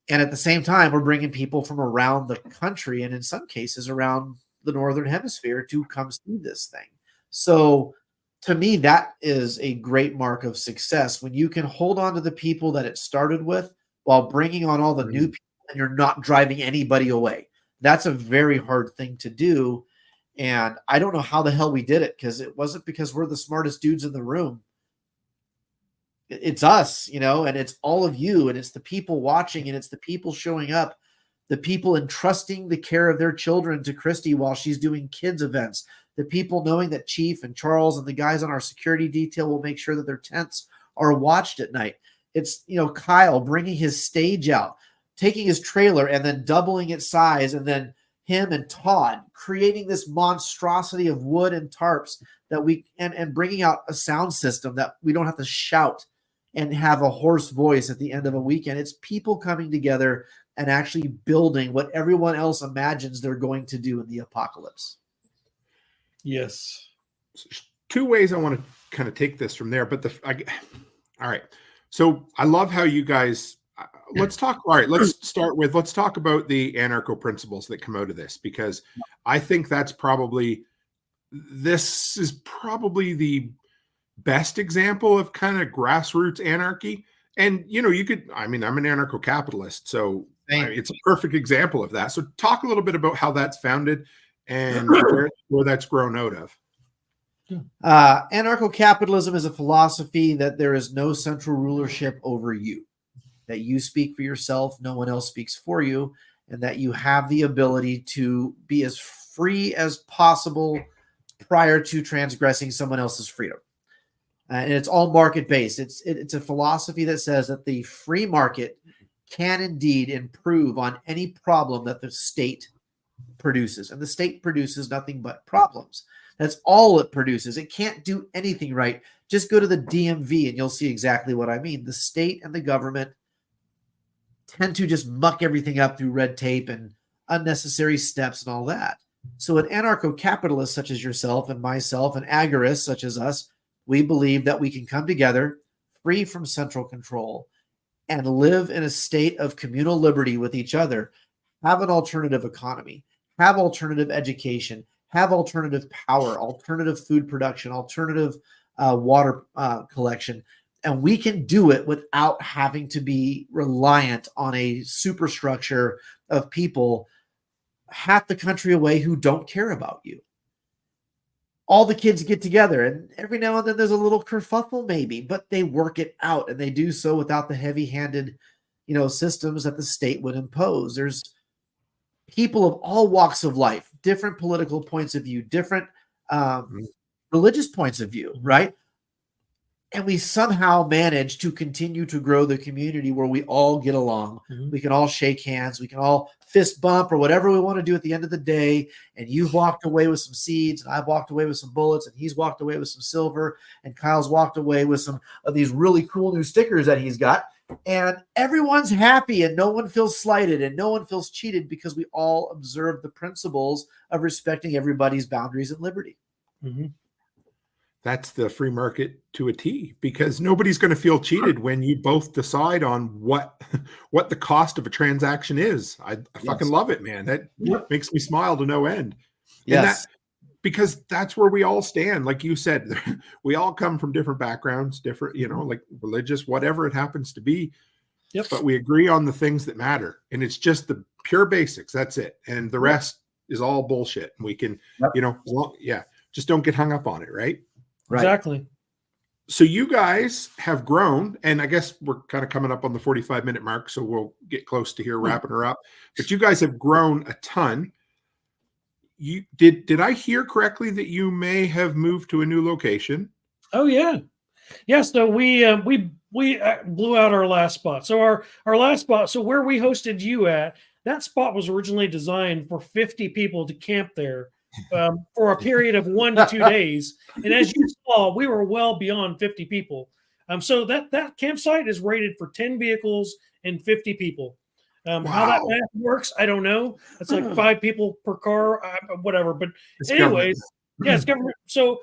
And at the same time, we're bringing people from around the country and in some cases around the Northern Hemisphere to come see this thing. So to me, that is a great mark of success when you can hold on to the people that it started with while bringing on all the new people and you're not driving anybody away. That's a very hard thing to do. And I don't know how the hell we did it, because it wasn't because we're the smartest dudes in the room. It's us, and it's all of you, and it's the people watching, and it's the people showing up, the people entrusting the care of their children to Christy while she's doing kids events, the people knowing that Chief and Charles and the guys on our security detail will make sure that their tents are watched at night. It's, Kyle bringing his stage out, taking his trailer and then doubling its size and then him and Todd creating this monstrosity of wood and tarps that we and bringing out a sound system that we don't have to shout and have a hoarse voice at the end of a weekend. It's people coming together and actually building what everyone else imagines they're going to do in the apocalypse. Yes. Two ways I want to kind of take this from there, but all right. So I love how you guys, let's talk about the anarcho principles that come out of this, because I think this is probably the best example of kind of grassroots anarchy. And, I'm an anarcho-capitalist, so it's a perfect example of that. So talk a little bit about how that's founded and where that's grown out of. Anarcho-capitalism is a philosophy that there is no central rulership over you, that you speak for yourself, no one else speaks for you, and that you have the ability to be as free as possible prior to transgressing someone else's freedom. And it's all market-based. It's a philosophy that says that the free market can indeed improve on any problem that the state produces. And the state produces nothing but problems. That's all it produces. It can't do anything right. Just go to the DMV and you'll see exactly what I mean. The state and the government tend to just muck everything up through red tape and unnecessary steps and all that. So an anarcho-capitalist such as yourself and myself, and agorists such as us, we believe that we can come together free from central control and live in a state of communal liberty with each other, have an alternative economy, have alternative education, have alternative power, alternative food production, alternative water collection. And we can do it without having to be reliant on a superstructure of people half the country away who don't care about you. All the kids get together, and every now and then there's a little kerfuffle maybe, but they work it out, and they do so without the heavy-handed, systems that the state would impose. There's people of all walks of life, different political points of view, different religious points of view, right? And we somehow manage to continue to grow the community where we all get along. Mm-hmm. We can all shake hands. We can all fist bump or whatever we want to do at the end of the day. And you've walked away with some seeds, and I've walked away with some bullets, and he's walked away with some silver, and Kyle's walked away with some of these really cool new stickers that he's got. And everyone's happy, and no one feels slighted, and no one feels cheated, because we all observe the principles of respecting everybody's boundaries and liberty. Mm-hmm. That's the free market to a T, because nobody's going to feel cheated when you both decide on what the cost of a transaction is. I fucking love it, man. That makes me smile to no end. Yes. Because that's where we all stand. Like you said, we all come from different backgrounds, different, like religious, whatever it happens to be. Yep. But we agree on the things that matter. And it's just the pure basics. That's it. And the rest is all bullshit. And we can, just don't get hung up on it. Right. Right. Exactly. So you guys have grown, and I guess we're kind of coming up on the 45-minute mark, so we'll get close to here wrapping her up. But you guys have grown a ton. You did I hear correctly that you may have moved to a new location? Oh yeah. So we blew out our last spot. So our last spot, so where we hosted you at, that spot was originally designed for 50 people to camp there. For a period of 1 to 2 days. And as you saw, we were well beyond 50 people. So that campsite is rated for 10 vehicles and 50 people. Wow. How that math works, I don't know. It's like 5 people per car, whatever. But it's anyways, it's government. So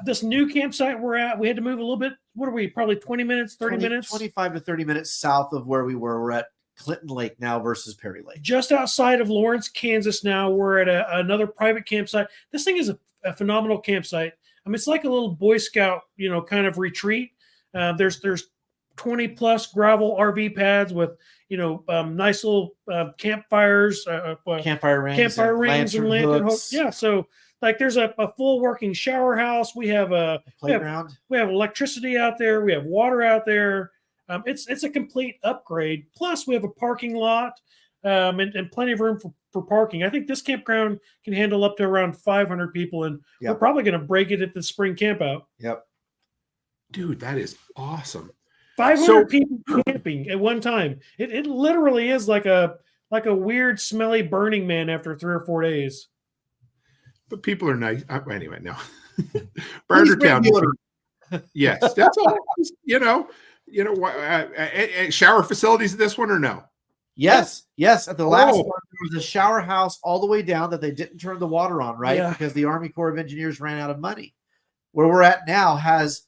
this new campsite we're at, we had to move a little bit. What are we? Probably 20 minutes, 30 minutes? 25 to 30 minutes south of where we were. We're at Clinton Lake now versus Perry Lake. Just outside of Lawrence, Kansas now. We're at another private campsite. This thing is a phenomenal campsite. I mean, it's like a little Boy Scout, kind of retreat. There's 20 plus gravel RV pads with, nice little campfires, campfire rings and lantern hooks. Yeah. So like there's a full working shower house. We have a playground. We have electricity out there. We have water out there. It's a complete upgrade. Plus, we have a parking lot and plenty of room for parking. I think this campground can handle up to around 500 people, and we're probably going to break it at the spring camp out. Yep. Dude, that is awesome. 500 people camping at one time. It literally is like a like a weird, smelly Burning Man after 3 or 4 days. But people are nice. Anyway, no. Please bring Bartertown. Yes, that's all. Shower facilities at this one or no? Yes. At the last Oh. one, there was a shower house all the way down that they didn't turn the water on, right? Yeah. Because the Army Corps of Engineers ran out of money. Where we're at now has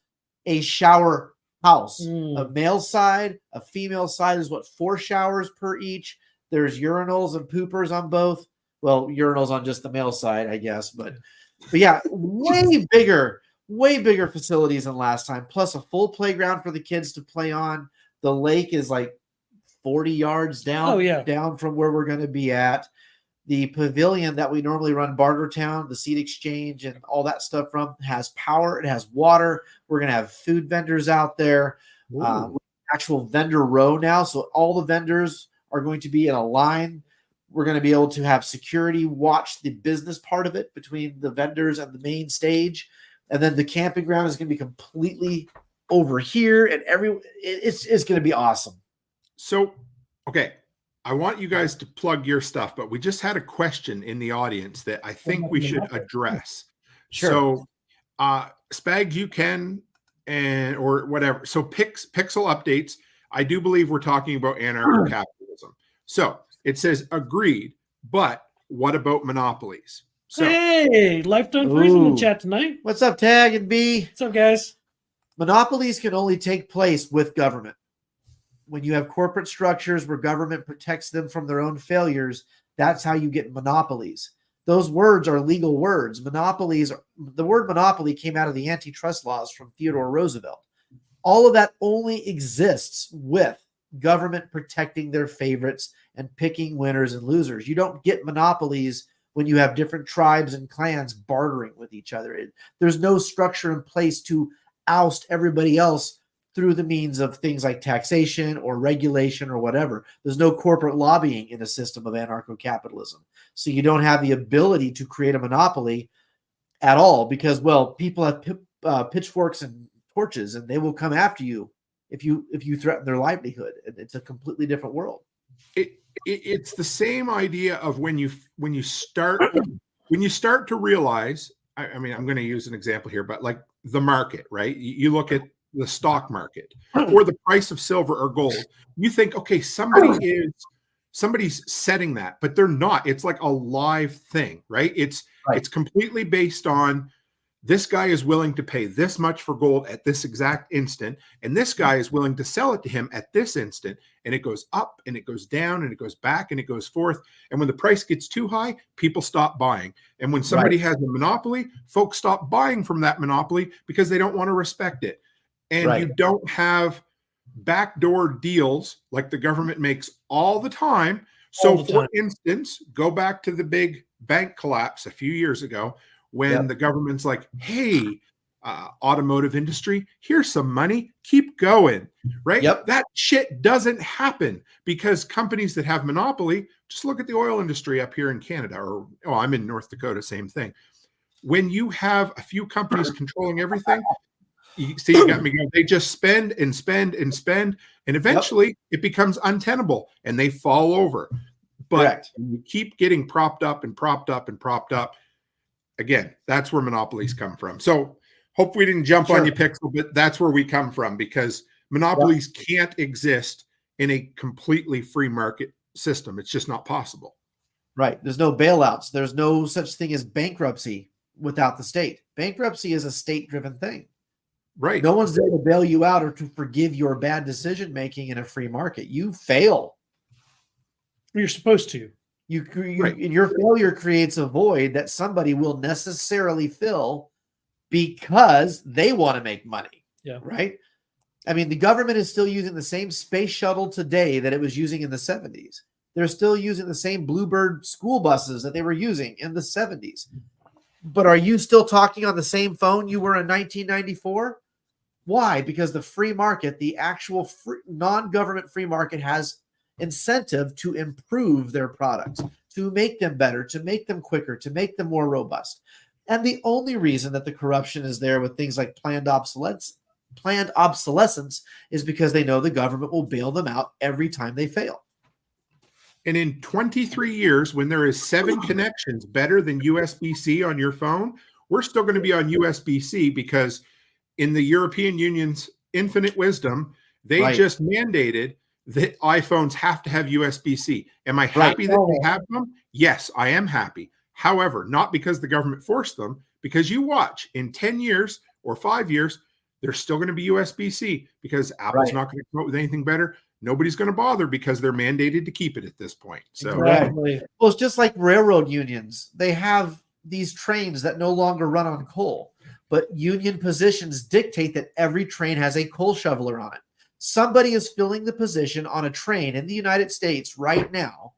a shower house. A male side, a female side is 4 showers per each. There's urinals and poopers on both. Well, urinals on just the male side, I guess. But yeah, way bigger facilities than last time. Plus a full playground for the kids to play on. The lake is like 40 yards down from where we're going to be at. The pavilion that we normally run Bartertown, the seed exchange and all that stuff from, has power. It has water. We're going to have food vendors out there. Actual vendor row now. So all the vendors are going to be in a line. We're going to be able to have security watch the business part of it between the vendors and the main stage. And then the camping ground is going to be completely over here. And it's going to be awesome. So, okay. I want you guys to plug your stuff, but we just had a question in the audience that I think we should address. Sure. So, Spaggs, you can, or whatever. So, pixel updates. I do believe we're talking about anarcho-capitalism. So, it says agreed, but what about monopolies? So, hey, Lifetime Freeze in the chat tonight. What's up, Tag and B? What's up, guys? Monopolies can only take place with government. When you have corporate structures where government protects them from their own failures, that's how you get monopolies. Those words are legal words. The word monopoly came out of the antitrust laws from Theodore Roosevelt. All of that only exists with government protecting their favorites and picking winners and losers. You don't get monopolies when you have different tribes and clans bartering with each other. There's no structure in place to oust everybody else through the means of things like taxation or regulation or whatever. There's no corporate lobbying in a system of anarcho-capitalism. So you don't have the ability to create a monopoly at all because, well, people have pitchforks and torches and they will come after you if you threaten their livelihood. It's a completely different world. It's the same idea of when you start to realize, I mean, I'm going to use an example here, but like the market, right? You look at the stock market or the price of silver or gold, you think, okay, somebody's setting that, but they're not. It's like a live thing, right? It's completely based on this guy is willing to pay this much for gold at this exact instant, and this guy is willing to sell it to him at this instant, and it goes up and it goes down and it goes back and it goes forth. And when the price gets too high, people stop buying. And when somebody has a monopoly, folks stop buying from that monopoly because they don't want to respect it. And you don't have backdoor deals like the government makes all the time. So, for instance, go back to the big bank collapse a few years ago when the government's like, hey, automotive industry, here's some money, keep going, right? That shit doesn't happen because companies that have monopoly, just look at the oil industry up here in Canada, or I'm in North Dakota, same thing. When you have a few companies controlling everything, you see, you got me going. They just spend and spend and spend, and eventually it becomes untenable and they fall over. But you keep getting propped up and propped up and propped up. Again, that's where monopolies come from. So hope we didn't jump on you, Pixel, but that's where we come from because monopolies can't exist in a completely free market system. It's just not possible. Right. There's no bailouts. There's no such thing as bankruptcy without the state. Bankruptcy is a state-driven thing. Right. No one's there to bail you out or to forgive your bad decision-making in a free market. You fail. You're supposed to. And your failure creates a void that somebody will necessarily fill because they want to make money. Yeah. Right. I mean, the government is still using the same space shuttle today that it was using in the 70s. They're still using the same Bluebird school buses that they were using in the 70s. But are you still talking on the same phone you were in 1994? Why? Because the free market, the actual non-government free market, has incentive to improve their products, to make them better, to make them quicker, to make them more robust. And the only reason that the corruption is there with things like planned obsolescence is because they know the government will bail them out every time they fail. And in 23 years, when there is 7 connections better than USB-C on your phone, we're still going to be on USB-C because in the European Union's infinite wisdom, they just mandated that iPhones have to have USB-C. Am I happy that they have them? Yes, I am happy. However, not because the government forced them, because you watch in 10 years or 5 years, there's still going to be USB-C because Apple's not going to come up with anything better. Nobody's going to bother because they're mandated to keep it at this point. So, exactly. Well, it's just like railroad unions. They have these trains that no longer run on coal, but union positions dictate that every train has a coal shoveler on it. Somebody is filling the position on a train in the United States right now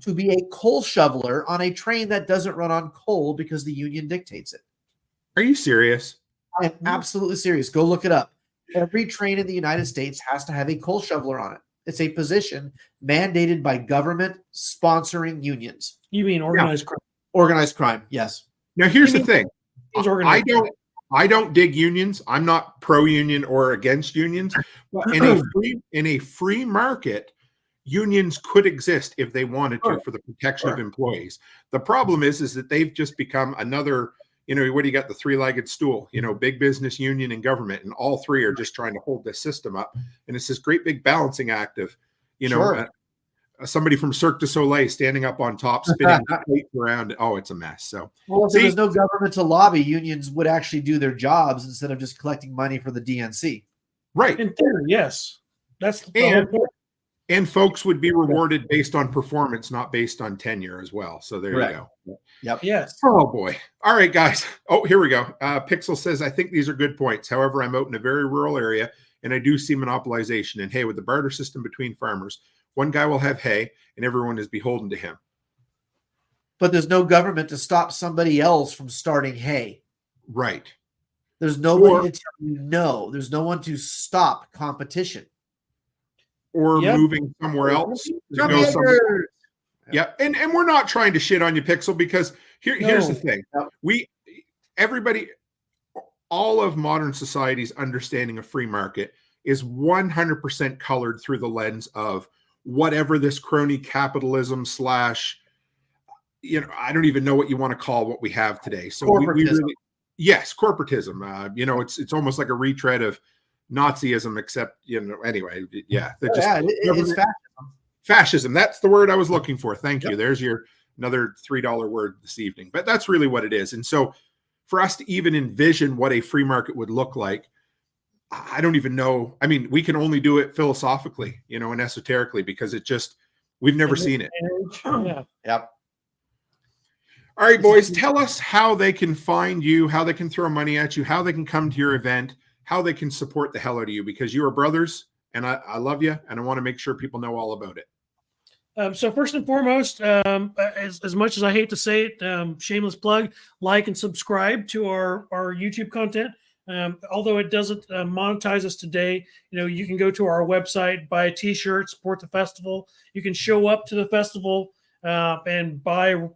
to be a coal shoveler on a train that doesn't run on coal because the union dictates it. Are you serious? I am absolutely serious. Go look it up. Every train in the United States has to have a coal shoveler on it. It's a position mandated by government sponsoring unions. You mean organized crime? Organized crime, yes. Now, here's the thing. I don't dig unions. I'm not pro-union or against unions. But in a free market, unions could exist if they wanted to for the protection of employees. The problem is that they've just become another, what do you got? The three-legged stool, big business, union, and government, and all three are just trying to hold this system up. And it's this great big balancing act of, somebody from Cirque du Soleil standing up on top, spinning plates around. Oh, it's a mess. So, if there was no government to lobby, unions would actually do their jobs instead of just collecting money for the DNC. Right. In theory, yes. That's the whole point. And folks would be rewarded based on performance, not based on tenure as well. So there you go. Yep. Yes. Oh, boy. All right, guys. Oh, here we go. Pixel says, I think these are good points. However, I'm out in a very rural area, and I do see monopolization. And, hey, with the barter system between farmers, one guy will have hay, and everyone is beholden to him. But there's no government to stop somebody else from starting hay. Right. There's nobody to tell you no. There's no one to stop competition. Or moving somewhere else. Yeah, and we're not trying to shit on you, Pixel, because here's the thing. All of modern society's understanding of free market is 100% colored through the lens of whatever this crony capitalism / I don't even know what you want to call what we have today. So corporatism. Corporatism. It's almost like a retread of Nazism, except, anyway, it's fascism. Fascism. That's the word I was looking for. Thank you. There's your another $3 word this evening. But that's really what it is. And so for us to even envision what a free market would look like, I don't even know. I mean, we can only do it philosophically, and esoterically, because we've never seen it. Yep. All right, boys, tell us how they can find you, how they can throw money at you, how they can come to your event, how they can support the hell out of you, because you are brothers, and I love you, and I want to make sure people know all about it. So first and foremost, as much as I hate to say it, shameless plug, like and subscribe to our YouTube content. Although it doesn't monetize us today, you can go to our website, buy a t-shirt, support the festival. You can show up to the festival and buy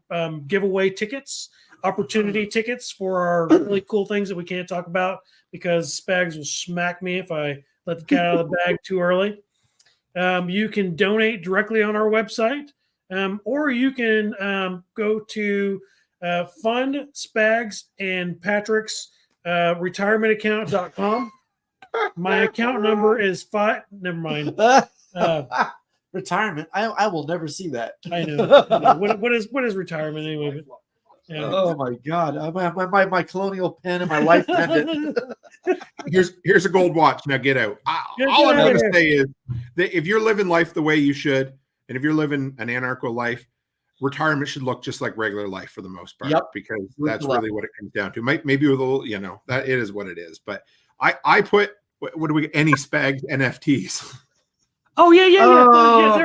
giveaway tickets, opportunity tickets for our really cool things that we can't talk about because Spaggs will smack me if I let the cat out of the bag too early. You can donate directly on our website, or you can go to Fund Spaggs and Patrick's retirementaccount.com. My account number is 5. Never mind. Retirement. I will never see that. I know. What is retirement anyway? Yeah. Oh my God! My colonial pen and my life pendant. Here's a gold watch. Now get out. All I'm going to say is that if you're living life the way you should, and if you're living an anarcho life, retirement should look just like regular life for the most part. Because that's really what it comes down to. Maybe with a little, that it is what it is. But I put what do we any Spaggs NFTs. Oh yeah. Oh,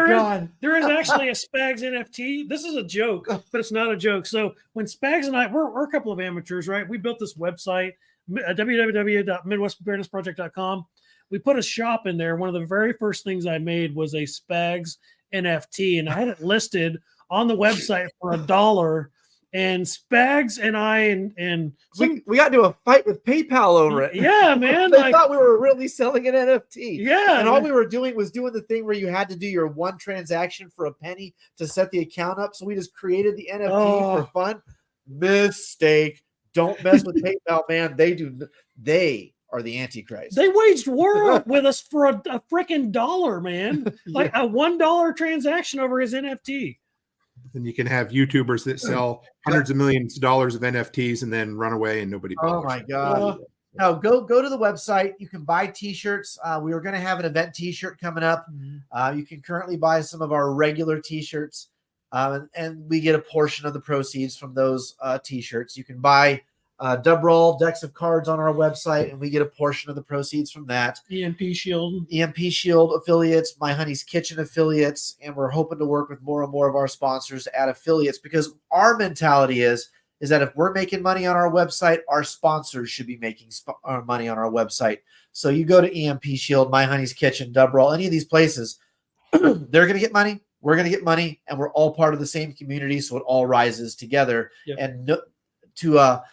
there is actually a Spaggs NFT. This is a joke, but it's not a joke. So when Spaggs and I, we're a couple of amateurs, right? We built this website, www.midwestpreparednessproject.com. We put a shop in there. One of the very first things I made was a Spaggs NFT, and I had it listed on the website for $1. and Spaggs and I and we got into a fight with PayPal over it. Yeah, man. They thought we were really selling an NFT. Yeah. And all we were doing was doing the thing where you had to do your one transaction for a penny to set the account up. So we just created the NFT for fun. Mistake. Don't mess with PayPal, man. They are the Antichrist. They waged war with us for a freaking dollar, man. Like a $1 transaction over his NFT. And you can have YouTubers that sell hundreds of millions of dollars of NFTs and then run away and nobody bothers. Oh my God. No, go to the website. You can buy t-shirts. We were going to have an event t-shirt coming up. You can currently buy some of our regular t-shirts. And we get a portion of the proceeds from those t-shirts. You can buy dub roll decks of cards on our website, and we get a portion of the proceeds from that. EMP Shield affiliates, My Honey's Kitchen affiliates, and we're hoping to work with more and more of our sponsors to add affiliates, because our mentality is that if we're making money on our website, our sponsors should be making money on our website. So you go to EMP Shield, My Honey's Kitchen, dub roll, any of these places, they're going to get money. We're going to get money, and we're all part of the same community, so it all rises together. Yep. And to a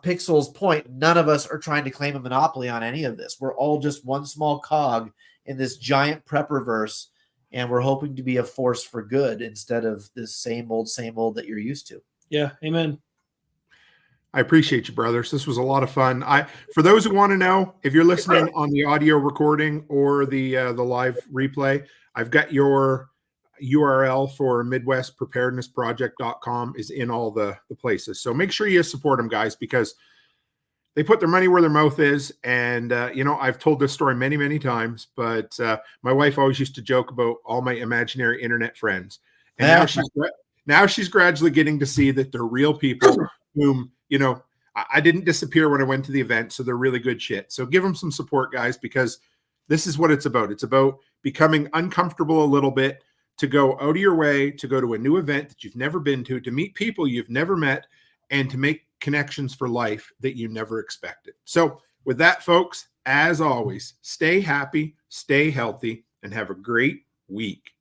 Pixel's point, none of us are trying to claim a monopoly on any of this. We're all just one small cog in this giant prepperverse, and we're hoping to be a force for good instead of this same old that you're used to. Yeah, amen. I appreciate you, brothers. This was a lot of fun. For those who want to know, if you're listening on the audio recording or the live replay, I've got your URL for MidwestPreparednessProject.com is in all the places. So make sure you support them, guys, because they put their money where their mouth is. And, I've told this story many, many times, but my wife always used to joke about all my imaginary internet friends. And now she's gradually getting to see that they're real people whom, I didn't disappear when I went to the event. So they're really good shit. So give them some support, guys, because this is what it's about. It's about becoming uncomfortable a little bit, to go out of your way, to go to a new event that you've never been to meet people you've never met, and to make connections for life that you never expected. So with that, folks, as always, stay happy, stay healthy, and have a great week.